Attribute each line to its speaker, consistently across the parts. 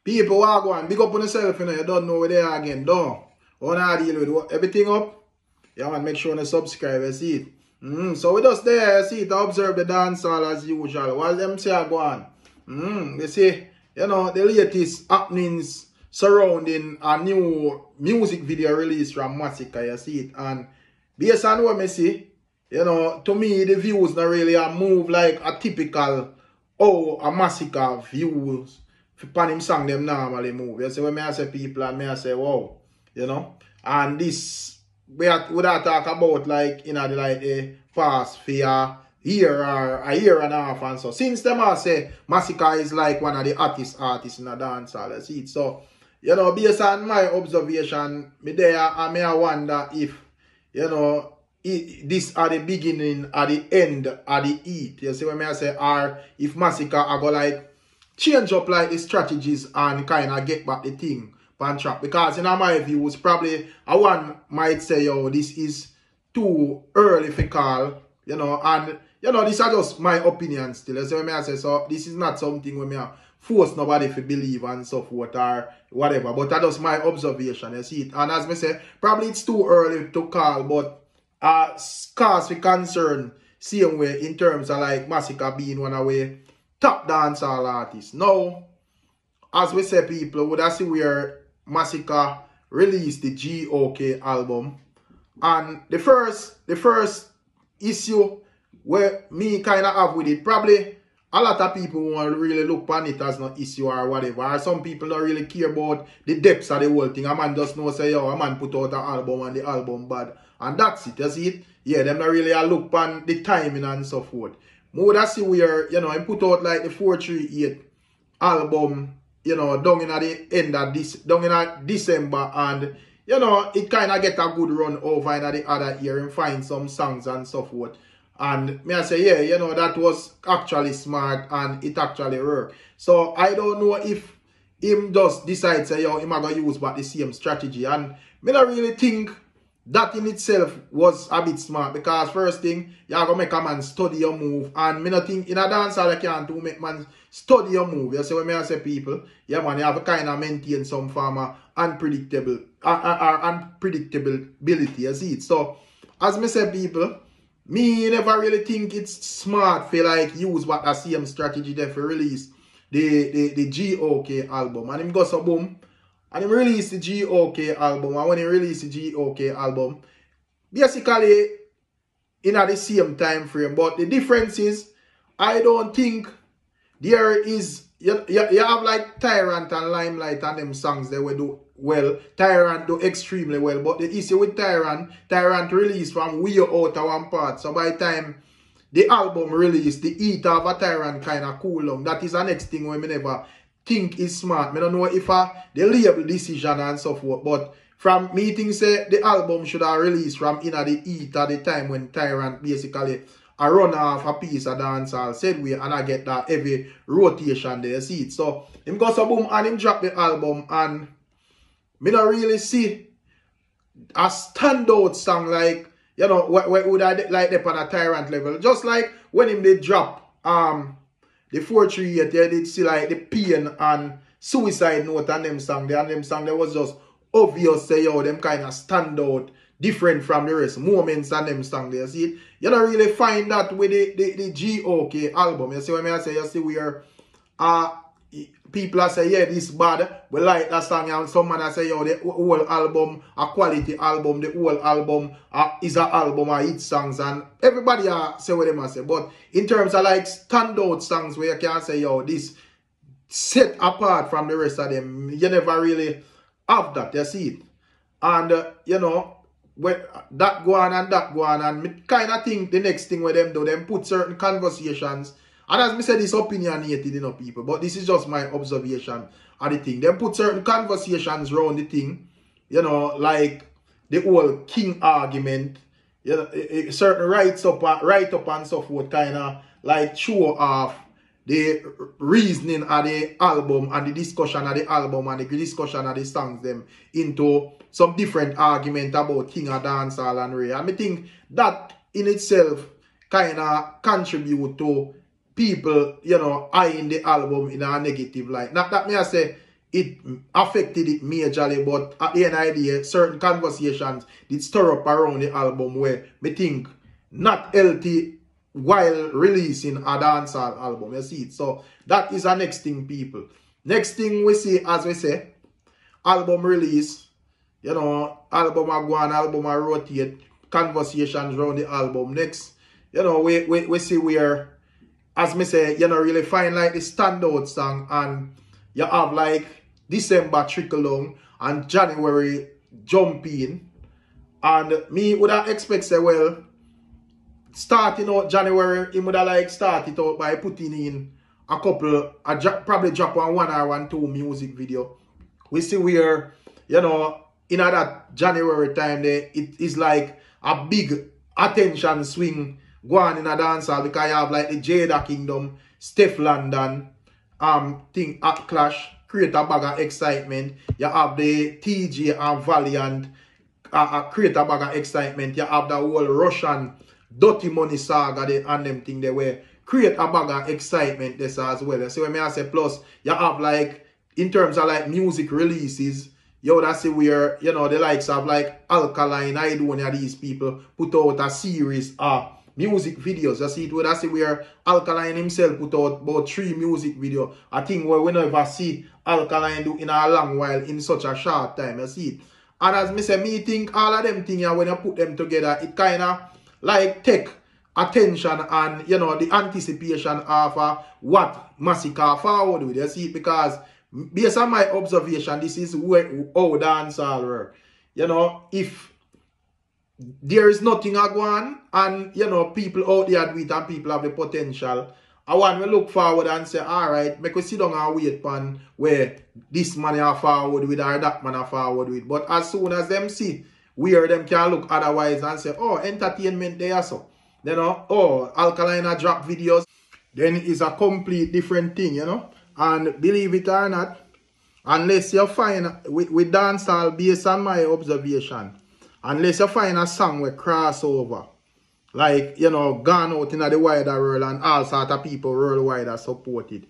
Speaker 1: People are going, big up on yourself, you know, you don't know where they are again, don't. Wanna deal with everything up? Yeah, man, make sure you subscribe, you see it. So we just there, you see it, observe the dance hall as usual. While them say are going. You see, you know, the latest happenings surrounding a new music video release from Masicka, you see it. And based on what I see, you know, to me, the views not really a move like a typical, a Masicka views. Upon him song them normally move. You see, when I say people and I say, wow, you know. And this, we talk about like, you know, like a past for a year and a half and so. Since them I say, Masicka is like one of the artists in the dance hall, you see it. So, you know, based on my observation, me there, I wonder if, you know, this are the beginning, at the end, at the eat. You see when I say, or if Masicka I go like, change up like the strategies and kind of get back the thing on track. Because in my view, it's probably, one might say, yo, this is too early for call, you know, and, you know, these are just my opinion still. You see what I say? So, this is not something where I force nobody to believe and so forth or whatever. But that's just my observation, you see it. And as I say, probably it's too early to call, but cause for concern, same way in terms of like Masicka being one of the top dancehall artists. Now, as we say, people would have see where Masicka released the GOK album. And the first issue where me kind of have with it, probably a lot of people won't really look upon it as no issue or whatever. Or some people don't really care about the depths of the whole thing. A man just know say, yo, a man put out an album and the album bad. And that's it, you see it? Yeah, them not really look upon the timing and so forth. More that see where, you know, he put out like the 438 album, you know, down in the end of this, down in December, and, you know, it kind of get a good run over in the other year and find some songs and so forth. And me I say, yeah, you know, that was actually smart and it actually worked. So I don't know if him just decides, say, yo, him are going to use but the same strategy. And me not really think that in itself was a bit smart, because first thing, you have to make a man study your move. And me not think in a dancehall you can't do make man study your move. You see when I say people, yeah man, you have to kind of maintain some form of unpredictability, you see it. So, as me say people, me never really think it's smart for like use what the same strategy there for release the GOK album. And him go so boom. And he released the GOK album. And when he released the GOK album, basically in the same time frame. But the difference is, I don't think there is, you have like Tyrant and Limelight and them songs they will do well. Tyrant do extremely well. But the issue with Tyrant released from way out of one part. So by the time the album released, the heat of a Tyrant kind of cool down. That is the next thing we never think is smart. I don't know if the label decision and so forth, but from me think say the album should have released from in the heat at the time when Tyrant basically a run off a piece of dancehall said way, and I get that heavy rotation there, see it. So him go so boom and him drop the album, and me not really see a standout song like, you know, what would I like them on a Tyrant level. Just like when him did drop the 438, they did see like the pain and suicide note and them song there. And them song there was just obvious say, yo, them kind of stand out different from the rest. Moments and them song there. See, you don't really find that with the GOK album. You see what I say? You see where people are say, yeah, this bad. We like that song. And some man say, yo, the whole album, a quality album, the whole album is an album of hit songs. And everybody say what they say. But in terms of like standout songs where you can say, yo, this set apart from the rest of them, you never really have that. You see it. And, you know, when that go on and that go on. And me kind of think the next thing with them do, them put certain conversations. And as I said, this opinionated, you know, people. But this is just my observation of the thing. They put certain conversations around the thing. You know, like the whole king argument. You know, certain write up and so forth kind of like show off the reasoning of the album and the discussion of the album and the discussion of the songs them into some different argument about king of dancehall and Ray. And I think that in itself kind of contribute to people, you know, eyeing the album in a negative light. Not that me I say it affected it majorly, but at the end of the day, certain conversations did stir up around the album where me think not healthy while releasing a dancehall album. You see it? So that is the next thing, people. Next thing we see, as we say, album release, you know, album a go on, album a rotate, conversations around the album. Next, you know, we see where, as me say, you know, really find like the standout song, and you have like December trickle down and January jump in. And me would have expect say, well, starting out January, he would have like started out by putting in a couple, probably drop on 1 or 1, 2 music video. We see where, you know, in that January time there, it is like a big attention swing going in a dancehall, because you have like the Jada Kingdom, Steph London, thing at Clash, create a bag of excitement. You have the TJ and Valiant, create a bag of excitement. You have the whole Russian Dirty Money saga and them thing they were create a bag of excitement this as well. So when I say plus, you have like, in terms of like music releases, you would see where, you know, the likes of like Alkaline, I do one of these people put out a series of music videos. You see it, would see where Alkaline himself put out about 3 music videos. I think where we never see Alkaline do in a long while in such a short time. You see it. And as me say, me think all of them things, when you put them together, it kind of like take attention and, you know, the anticipation of what Masicka forward with. You see it, because based on my observation, this is where how dancehall work. You know, if there is nothing going on, and, you know, people out there do it and people have the potential, I want to look forward and say, all right, make we sit down and wait upon where this man are forward with or that man are forward with. But as soon as them see where them can look otherwise and say, oh, entertainment there so, you know, oh, Alkaline drop videos, then it's a complete different thing, you know. And believe it or not, unless you find, with dancehall, based on my observation, unless you find a song with crossover, like, you know, gone out in the wider world and all sort of people worldwide are supported,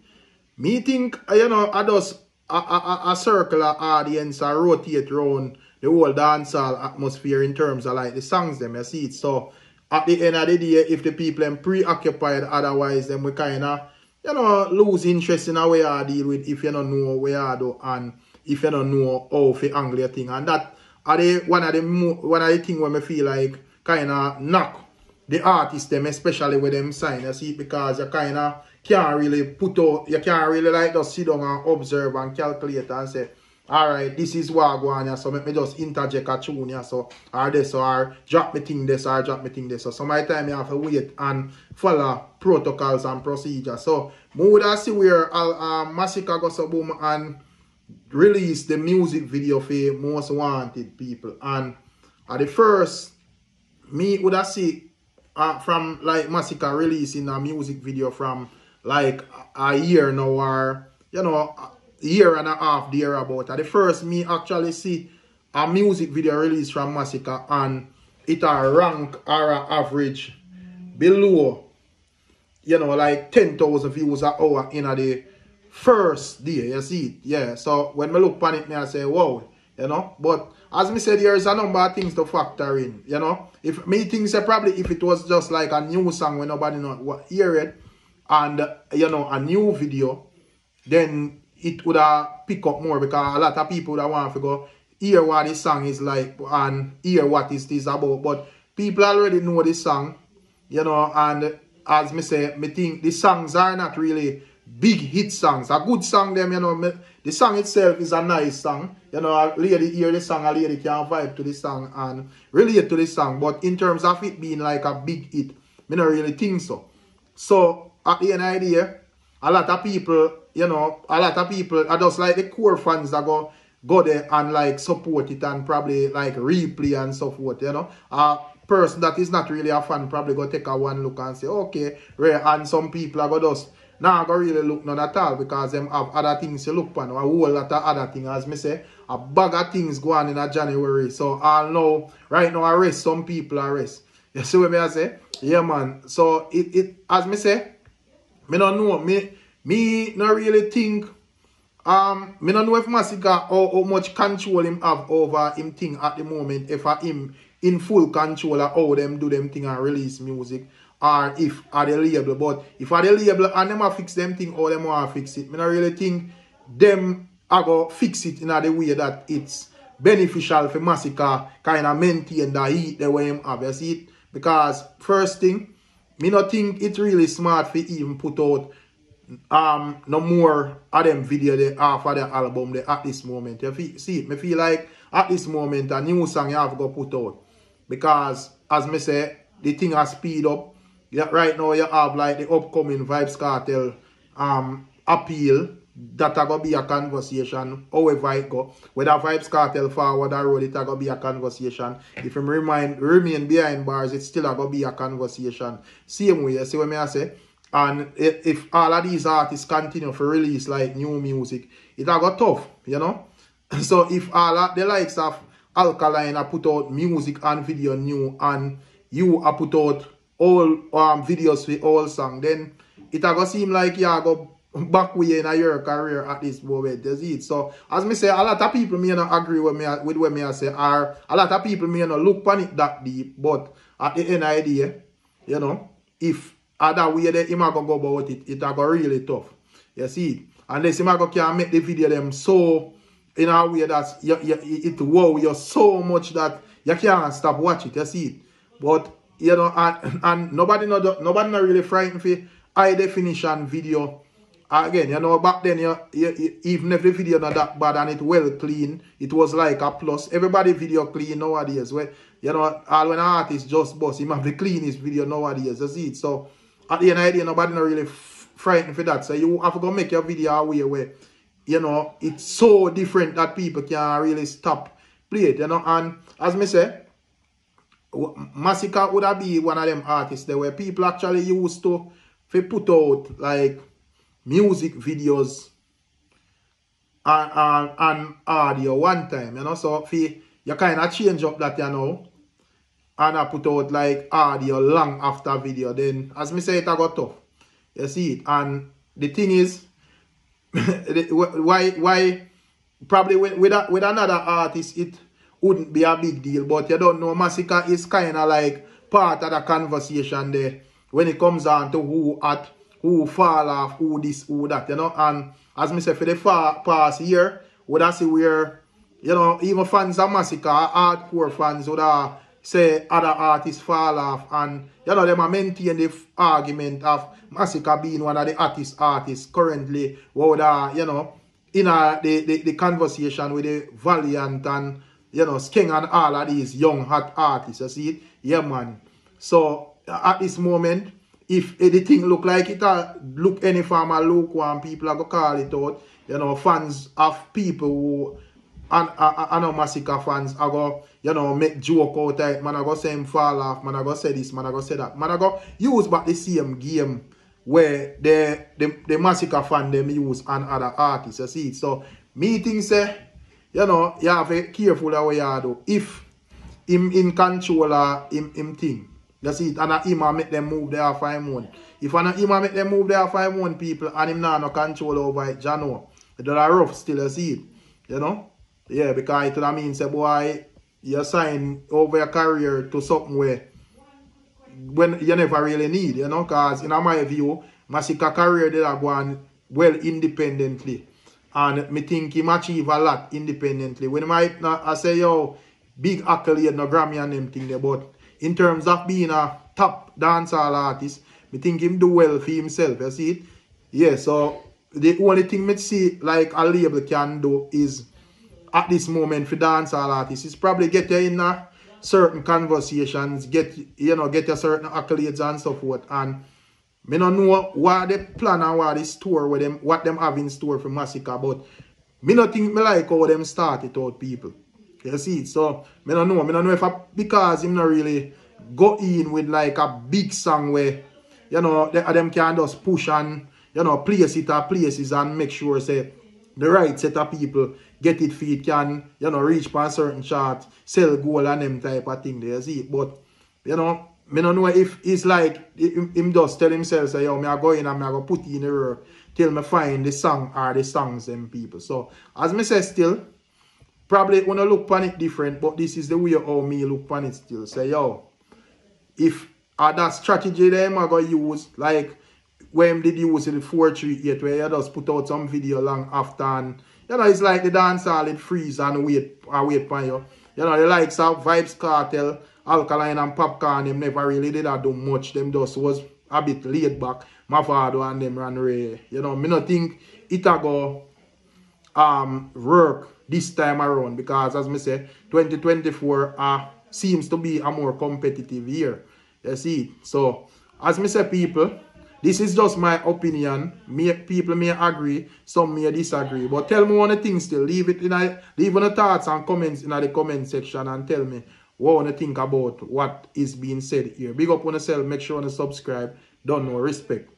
Speaker 1: me think, you know, I just a circular audience and rotate around the whole dancehall atmosphere in terms of like the songs them, you see it. So at the end of the day, if the people are preoccupied otherwise, then we kind of, you know, lose interest in how we are deal with if you don't know where you do and if you don't know how to angle your thing. And that are one of the things where I feel like kind of knock the artists them, especially with them sign, you see, because you kind of can't really put out, you can't really like just sit down and observe and calculate and say, all right, this is what I go on here, so let me just interject a tune here, so, or this, or drop me thing this, or drop me thing this. So my time you have to wait and follow protocols and procedures. So, we would see where Masicka go so boom and release the music video for Most Wanted people. And at the first, me would see from like Masicka releasing a music video from like a year now, or, you know, year and a half there about. At the first, me actually see a music video release from Masicka and it a rank or a average below, you know, like 10,000 views an hour in the first day, you see it. Yeah, so when I look upon it, I say, wow, you know. But as me said, there is a number of things to factor in, you know. If me think say probably if it was just like a new song when nobody know hear it and, you know, a new video, then it would have pick up more, because a lot of people that want to go hear what this song is like and hear what is this about. But people already know this song, you know, and as me say, me think the songs are not really big hit songs. A good song them, you know, the song itself is a nice song. You know, a lady hear the song, a lady can vibe to the song and relate to the song. But in terms of it being like a big hit, me not really think so. So at the end of the day, a lot of people, you know, a lot of people are just like the core fans that go there and like support it and probably like replay and so forth, you know. A person that is not really a fan probably go take a one look and say, okay, right. And some people are go just now go really look none at all, because them have other things to look on, a whole lot of other things. As me say, a bag of things go on in a January. So I'll know right now I rest, some people are rest. You see what I say? Yeah, man. So it as me say, me don't know. Me not really think Me don't know if Masicka how much control him have over him thing at the moment. If him in full control of how them do them thing and release music, or if at the label. But if at the label and them a fix them thing, how them want to fix it, me don't really think them are go fix it in a the way that it's beneficial for Masicka kind of maintain the heat the way him have. You see it? Because first thing, me not think it's really smart for even put out no more of them video they half of the album they at this moment. You see it? Me feel like at this moment a new song you have to go put out. Because as me say, the thing has speed up. Yeah, right now you have like the upcoming Vybz Kartel appeal. That are gonna be a conversation, however it go. Whether Vybz Kartel forward or road, it are gonna be a conversation. If you remain behind bars, it's still gonna be a conversation. Same way, you see what I say? And if all of these artists continue to release like new music, it are go tough, you know. So if all of the likes of Alkaline are put out music and video new, and you are put out all videos for all song, then it are go seem like you are go back way in your career at this moment. You see it? So as me say, a lot of people may not agree with what me I say, or a lot of people may not look on it that deep, but at the end of the day, you know, if other way that him go about it, it go really tough. You see? Unless him can make the video them so in a way that it wow you so much that you can't stop watching it. You see it? But you know, and nobody not really frightened for high definition video. Again, you know, back then even if the video not that bad and it well clean, it was like a plus. Everybody video clean nowadays. Where you know, all when an artist just boss, him have the cleanest video nowadays. You see it? So at the end of the day, nobody not really frightened for that. So you have to go make your video away where, you know, it's so different that people can't really stop play it, you know. And as me say, Masicka would have be one of them artists there where people actually used to put out like music videos and audio one time, you know. So you kind of change up that, you know, and I put out like audio long after video, then as me say, it got tough. You see it? And the thing is, why probably with another artist it wouldn't be a big deal, but you don't know, Masicka is kind of like part of the conversation there when it comes on to who fall off, who this, who that, you know. And as me say, for the past year, would I see where, you know, even fans of Masicka, hardcore fans would say other artists fall off, and you know, them are maintain the argument of Masicka being one of the artists currently, would you know, in the conversation with the Valiant and, you know, Skeng and all of these young hot artists. You see it? Yeah, man. So at this moment, if anything look like it, look any form of lukewarm, people are going to call it out. You know, fans of people who, and Masicka fans are going to, you know, make joke out of it. Man, I go say him fall off. Man, I go say this. Man, I go say that. Man, I go use back the same game where the Masicka fan them use on other artists. You see it? So, me think say, you know, you have to be careful how you do. If him in control of him thing. You see it? And him make them move there for him own. If him make them move there for him own people and him not no control over it, Jano, it's rough still, you see it. You know? Yeah, because it would mean, say, boy, you sign over your career to something where when you never really need, you know, because in my view, Masicka career did go on well independently. And me think him achieve a lot independently. When might not I say, yo, big accolade, no Grammy and them thing there, but in terms of being a top dancehall artist, me think him do well for himself, you see it? Yeah, so the only thing me see like a label can do is at this moment for dancehall artists is probably get you in certain conversations, get your certain accolades and so forth. And me don't know what they plan and what they store with them, what them have in store for Masicka, but me don't think me like how them start it out, people. You see it? So me don't know if because him not really go in with like a big song where, you know, them can just push and, you know, place it at places and make sure say the right set of people get it for it can, you know, reach for a certain chart, sell goal and them type of thing there, you see it? But, you know, me don't know if it's like him just tell himself, say, yo, me I go in and me I go put in the work till me find the song or the songs them people. So as me say still, probably wanna look upon it different, but this is the way how me look upon it still. Say yo, if that strategy them I gonna use, like when did use in the 438 where you just put out some video long after, and you know it's like the dancehall it freeze and wait for you. You know the likes of Vibes Cartel, Alkaline and Popcorn, them never really did that do much. Them just was a bit laid back. Mavado and them ran away. You know, me not think it a go work this time around, because as me say, 2024 seems to be a more competitive year. You see, so as me say, people, this is just my opinion. People may agree, some may disagree, but tell me one thing still. Leave your thoughts and comments in the comment section and tell me what you think about what is being said here. Big up on yourself. Make sure you subscribe. Don't know, respect.